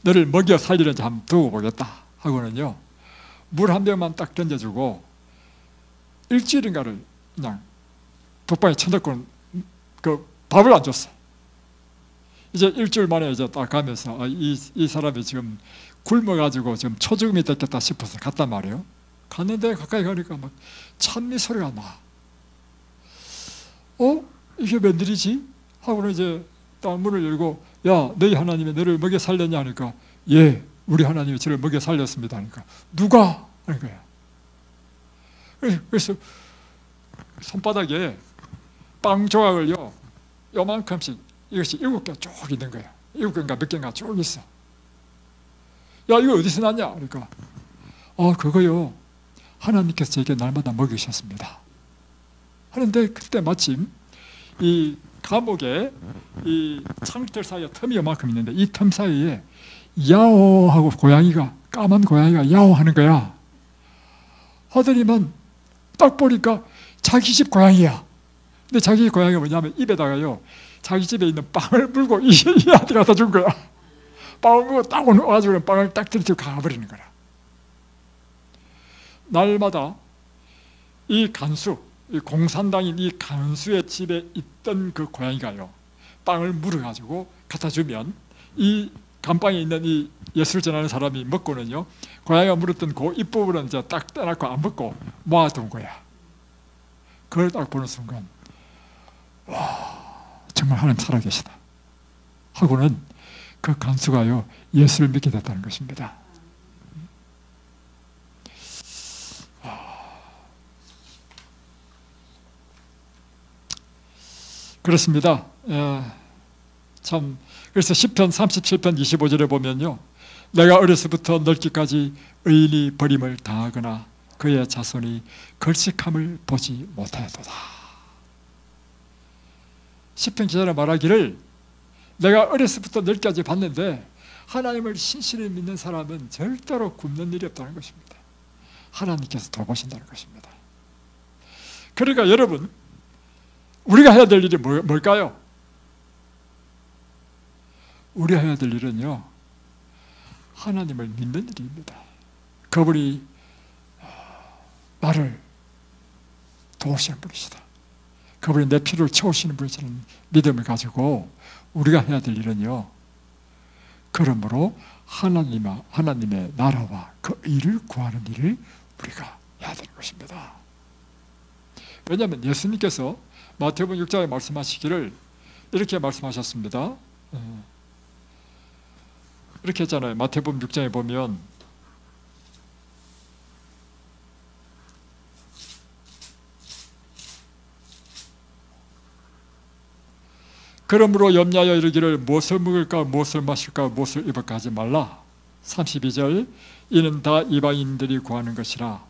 너를 먹여 살리는지 한번 두고 보겠다 하고는요, 물 한 병만 딱 던져주고 일주일인가를 그냥 독방에 쳐넣고는 그 밥을 안 줬어. 이제 일주일 만에 이제 딱 가면서 이 사람이 지금 굶어가지고 지금 초죽음이 됐겠다 싶어서 갔단 말이에요. 갔는데 가까이 가니까 막 찬미 소리가 나. 이게 웬일이지? 하고는 이제 딱 문을 열고, 야, 너희 하나님이 너를 먹여 살렸냐 하니까, 예, 우리 하나님이 저를 먹여 살렸습니다 하니까, 누가? 하는 거야. 그래서 손바닥에 빵 조각을요, 요만큼씩 이것이 7개 쭉 있는 거야. 7개인가 몇 개인가 쭉 있어. 야, 이거 어디서 났냐? 그러니까 그거요, 하나님께서 저에게 날마다 먹이셨습니다 하는데, 그때 마침 이 감옥에 이 창틀 사이에 틈이 요만큼 있는데 이 틈 사이에 야오하고 고양이가, 까만 고양이가 야오하는 거야. 하더니만 딱 보니까 자기 집 고양이야. 근데 자기 집 고양이가 뭐냐면 입에다가요, 자기 집에 있는 빵을 물고 이한테 갖다 준 거야. 빵을 물고 딱 와가지고 빵을 딱 들이치고 가버리는 거야. 날마다 이 간수, 이 공산당인 이 간수의 집에 있던 그 고양이가요, 빵을 물어가지고 갖다 주면 이 감방에 있는 이 예수를 전하는 사람이 먹고는요, 고양이가 물었던 그 잎부분은 이제 딱 떼놓고 안 먹고 모아둔 거야. 그걸 딱 보는 순간, 와, 정말 하나님 살아계시다 하고는 그 간수가요, 예수를 믿게 됐다는 것입니다. 그렇습니다. 참, 그래서 시편 37편 25절에 보면요, 내가 어려서부터 늙기까지 의인이 버림을 당하거나 그의 자손이 걸식함을 보지 못하였도다. 시편 기자가 말하기를, 내가 어려서부터 늙기까지 봤는데 하나님을 신실히 믿는 사람은 절대로 굶는 일이 없다는 것입니다. 하나님께서 돌보신다는 것입니다. 그러니까 여러분, 우리가 해야 될 일이 뭘까요? 우리가 해야 될 일은요, 하나님을 믿는 일입니다. 그분이 나를 도우시는 분이시다, 그분이 내 필요를 채우시는 분이라는 믿음을 가지고 우리가 해야 될 일은요, 그러므로 하나님의 나라와 그 일을 구하는 일을 우리가 해야 되는 것입니다. 왜냐하면 예수님께서 마태복음 6장에 말씀하시기를 이렇게 말씀하셨습니다. 이렇게 했잖아요. 마태복음 6장에 보면 그러므로 염려하여 이르기를 무엇을 먹을까 무엇을 마실까 무엇을 입을까 하지 말라. 32절, 이는 다 이방인들이 구하는 것이라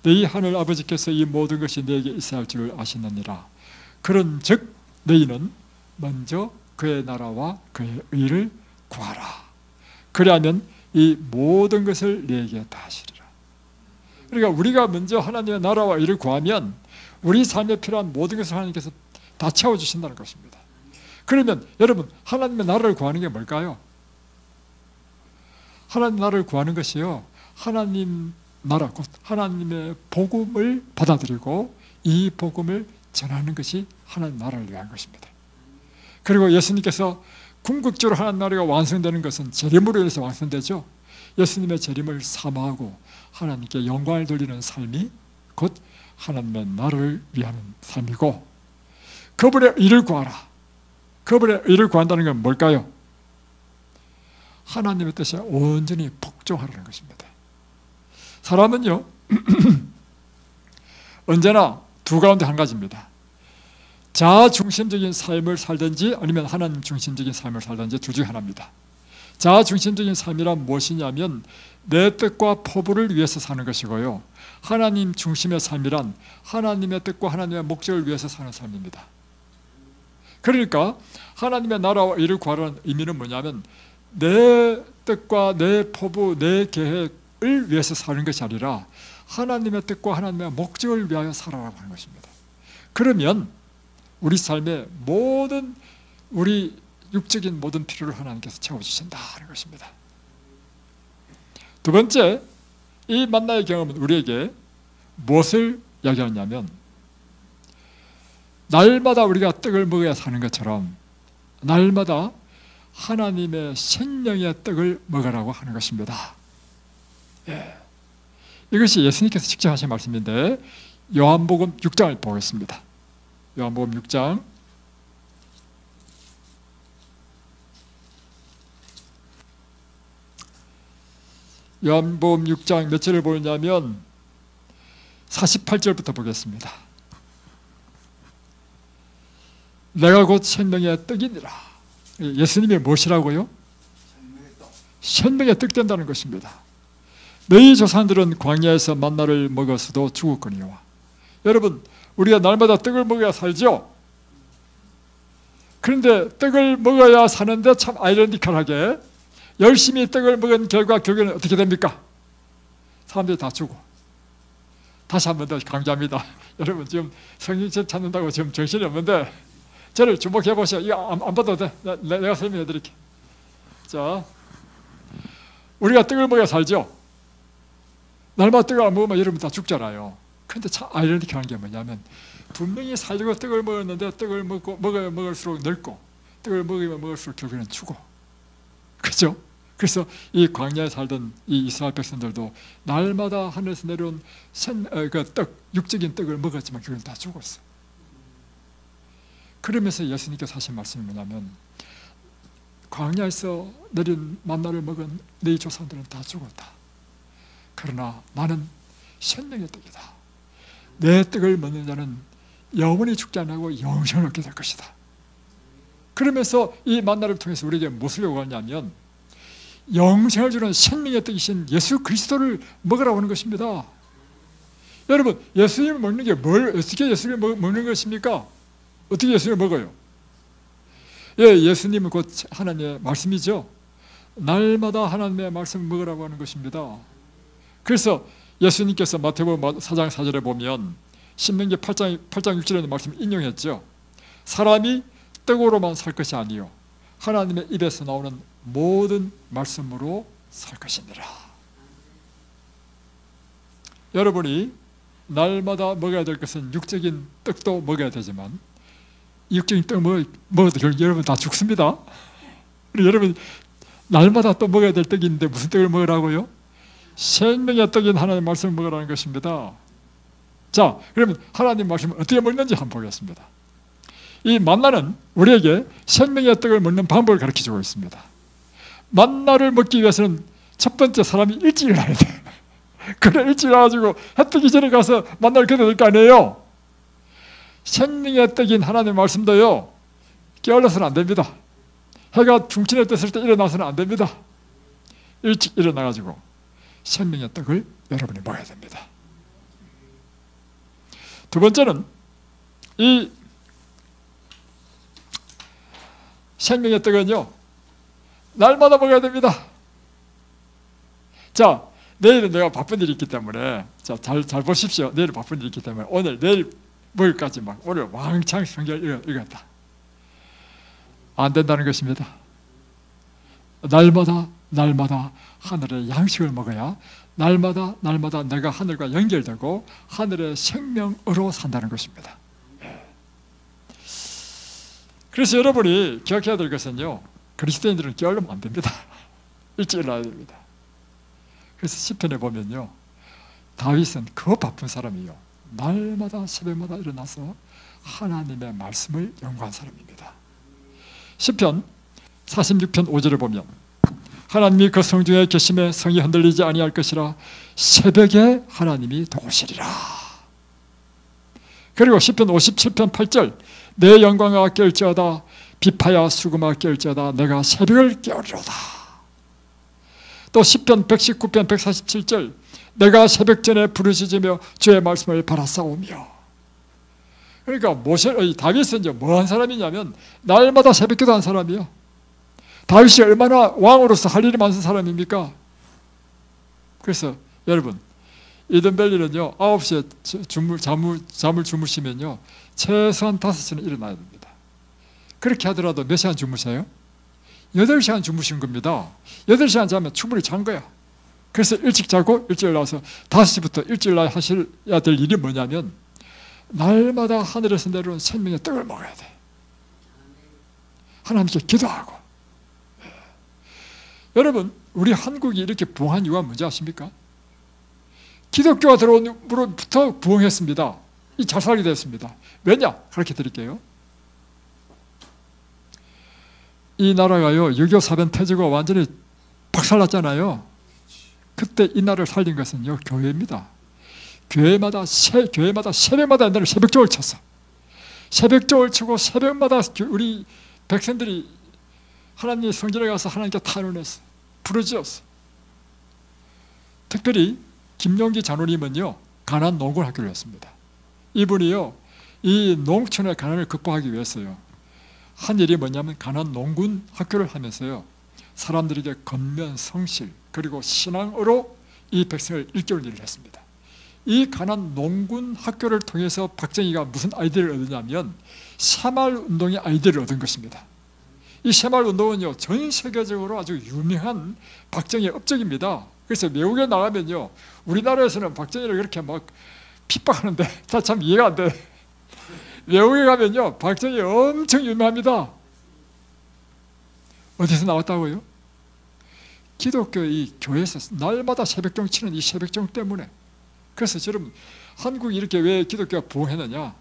너희 하늘 아버지께서 이 모든 것이 너에게 있어야 할 줄 아시느니라. 그런즉 너희는 먼저 그의 나라와 그의 의를 구하라. 그리하면 이 모든 것을 네게 다 하시리라. 그러니까 우리가 먼저 하나님의 나라와 의를 구하면 우리 삶에 필요한 모든 것을 하나님께서 다 채워주신다는 것입니다. 그러면 여러분, 하나님의 나라를 구하는 게 뭘까요? 하나님 나라를 구하는 것이요, 하나님 나라, 곧 하나님의 복음을 받아들이고 이 복음을 전하는 것이 하나님 나라를 위한 것입니다. 그리고 예수님께서 궁극적으로 하나님 나라가 완성되는 것은 재림으로 인해서 완성되죠. 예수님의 재림을 사모하고 하나님께 영광을 돌리는 삶이 곧 하나님의 나라를 위한 삶이고, 그분의 의를 구하라. 그분의 의를 구한다는 건 뭘까요? 하나님의 뜻에 온전히 복종하라는 것입니다. 사람은요 언제나 두 가운데 한 가지입니다. 자아중심적인 삶을 살든지 아니면 하나님 중심적인 삶을 살든지 둘 중에 하나입니다. 자아중심적인 삶이란 무엇이냐면 내 뜻과 포부를 위해서 사는 것이고요, 하나님 중심의 삶이란 하나님의 뜻과 하나님의 목적을 위해서 사는 삶입니다. 그러니까 하나님의 나라와 의를 구하라는 의미는 뭐냐면 내 뜻과 내 포부, 내 계획을 위해서 사는 것이 아니라 하나님의 뜻과 하나님의 목적을 위하여 살아라고 하는 것입니다. 그러면 우리 삶의 모든 우리 육적인 모든 필요를 하나님께서 채워주신다 하는 것입니다. 두 번째, 이 만나의 경험은 우리에게 무엇을 이야기하냐면 날마다 우리가 떡을 먹어야 사는 것처럼 날마다 하나님의 생명의 떡을 먹으라고 하는 것입니다. 예. 이것이 예수님께서 직접 하신 말씀인데 요한복음 6장을 보겠습니다. 요한복음 6장 요한복음 6장 몇 절을 보느냐면 48절부터 보겠습니다. 내가 곧 생명의 떡이니라. 예수님이 무엇이라고요? 생명의 떡 된다는 것입니다. 너희 조상들은 광야에서 만나를 먹었어도 죽었거니와. 여러분, 우리가 날마다 떡을 먹어야 살죠? 그런데 떡을 먹어야 사는데 참 아이러니컬하게 열심히 떡을 먹은 결과 결국에는 어떻게 됩니까? 사람들이 다 죽어. 다시 한 번 더 강조합니다. 여러분 지금 성경책 찾는다고 지금 정신이 없는데 저를 주목해 보세요. 이거 안 봐도 돼. 내가 설명해 드릴게. 자, 우리가 떡을 먹어야 살죠? 날마다 떡을 안 먹으면 여러분 다 죽잖아요. 그런데 참 아이러니컬한 게 뭐냐면 분명히 살려고 떡을 먹었는데 떡을 먹으면 먹을수록 늙고 떡을 먹으면 먹을수록 결국에는 죽어. 그죠? 그래서 이 광야에 살던 이 이스라엘 백성들도 날마다 하늘에서 내려온 육적인 떡을 먹었지만 결국은 다 죽었어. 그러면서 예수님께서 하신 말씀이 뭐냐면 광야에서 내린 만나를 먹은 네 조상들은 다 죽었다. 그러나 나는 생명의 떡이다. 내 떡을 먹는 자는 영원히 죽지 않고 영생을 얻게 될 것이다. 그러면서 이 만나를 통해서 우리에게 무엇을 요구하냐면 영생을 주는 생명의 떡이신 예수 그리스도를 먹으라고 하는 것입니다. 여러분, 예수님을 먹는 게 어떻게 예수님을 먹는 것입니까? 어떻게 예수님을 먹어요? 예, 예수님은 곧 하나님의 말씀이죠. 날마다 하나님의 말씀을 먹으라고 하는 것입니다. 그래서 예수님께서 마태복음 4장 4절에 보면 신명기 8장 6절에 있는 말씀을 인용했죠. 사람이 떡으로만 살 것이 아니요 하나님의 입에서 나오는 모든 말씀으로 살 것이니라. 여러분이 날마다 먹어야 될 것은 육적인 떡도 먹어야 되지만 육적인 떡 먹어도 결국 여러분 다 죽습니다. 여러분 날마다 또 먹어야 될 떡이 있는데 무슨 떡을 먹으라고요? 생명의 떡인 하나님의 말씀을 먹으라는 것입니다. 자, 그러면 하나님 말씀을 어떻게 먹는지 한번 보겠습니다. 이 만나는 우리에게 생명의 떡을 먹는 방법을 가르쳐주고 있습니다. 만나를 먹기 위해서는 첫 번째 사람이 일찍 일어나야 돼. 그래, 일찍 일어나가지고 해 뜨기 전에 가서 만나를 겨뤄야 될 거 아니에요. 생명의 떡인 하나님의 말씀도요 게을러서는 안 됩니다. 해가 중천에 떴을 때 일어나서는 안 됩니다. 일찍 일어나가지고 생명의 떡을 여러분이 먹어야 됩니다. 두 번째는 이 생명의 떡은요 날마다 먹어야 됩니다. 자, 내일은 내가 바쁜 일이 있기 때문에 자, 잘 보십시오. 내일은 바쁜 일이 있기 때문에 오늘 내일 모일까지 막 오늘 왕창 성경을 읽었다. 안 된다는 것입니다. 날마다 하늘의 양식을 먹어야 날마다 내가 하늘과 연결되고 하늘의 생명으로 산다는 것입니다. 그래서 여러분이 기억해야 될 것은요, 그리스도인들은 게을르면 안 됩니다. 일찍 일어나야 됩니다. 그래서 시편에 보면요, 다윗은 그 바쁜 사람이요, 날마다 새벽마다 일어나서 하나님의 말씀을 연구한 사람입니다. 시편 46편 5절을 보면 하나님이 그 성중에 계심에 성이 흔들리지 아니할 것이라 새벽에 하나님이 도우시리라. 그리고 시편 57편 8절 내 영광아 깨울지어다 비파야 수금아 깨울지어다 내가 새벽을 깨우리로다. 또 시편 119편 147절 내가 새벽 전에 부르짖으며 주의 말씀을 바라싸우며. 그러니까 다윗은 뭐한 사람이냐면 날마다 새벽 기도한 사람이요. 다윗이 얼마나 왕으로서 할 일이 많은 사람입니까? 그래서 여러분, 이든벨리는요 9시에 잠을 주무시면요 최소한 5시는 일어나야 됩니다. 그렇게 하더라도 몇 시간 주무세요? 8시간 주무신 겁니다. 8시간 자면 충분히 잔 거야. 그래서 일찍 자고 일찍 일어나서 5시부터 일찍 하셔야 될 일이 뭐냐면 날마다 하늘에서 내려온 생명의 떡을 먹어야 돼. 하나님께 기도하고. 여러분, 우리 한국이 이렇게 부흥한 이유가 뭔지 아십니까? 기독교가 들어오므로부터 부흥했습니다. 잘 살게 됐습니다. 왜냐? 가르쳐 드릴게요. 이 나라가요 6.25 사변 터지고 완전히 박살났잖아요. 그때 이 나라를 살린 것은요 교회입니다. 교회마다 새벽마다 옛날에 새벽조를 쳤어. 새벽조를 치고 새벽마다 우리 백성들이 하나님의 성전에 가서 하나님께 탄원했어. 부르짖었어. 특별히 김용기 장로님은요 가난 농군 학교를 했습니다. 이분이요 이 농촌의 가난을 극복하기 위해서요 한 일이 뭐냐면 가난 농군 학교를 하면서요 사람들에게 건면 성실 그리고 신앙으로 이 백성을 일깨우는 일을 했습니다. 이 가난 농군 학교를 통해서 박정희가 무슨 아이디어를 얻었냐면 새마을운동의 아이디어를 얻은 것입니다. 이 새마을운동은요 전 세계적으로 아주 유명한 박정희의 업적입니다. 그래서 외국에 나가면요 우리나라에서는 박정희를 그렇게 막 핍박하는데 다 참 이해가 안 돼. 외국에 가면요 박정희 엄청 유명합니다. 어디서 나왔다고요? 기독교 이 교회에서 날마다 새벽종 치는 이 새벽종 때문에. 그래서 여러분 한국이 이렇게 왜 기독교가 부흥했느냐?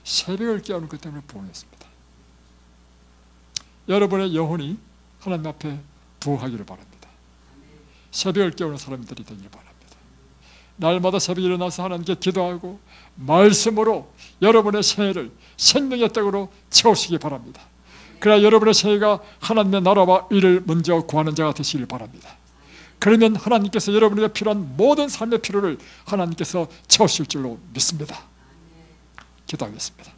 새벽을 깨우는 것 때문에 부흥했습니다. 여러분의 영혼이 하나님 앞에 부흥하기를 바랍니다. 새벽을 깨우는 사람들이 되기를 바랍니다. 날마다 새벽에 일어나서 하나님께 기도하고 말씀으로 여러분의 새해를 생명의 떡으로 채우시기 바랍니다. 그래야 여러분의 새해가 하나님의 나라와 의를 먼저 구하는 자가 되시길 바랍니다. 그러면 하나님께서 여러분에게 필요한 모든 삶의 필요를 하나님께서 채우실 줄로 믿습니다. 기도하겠습니다.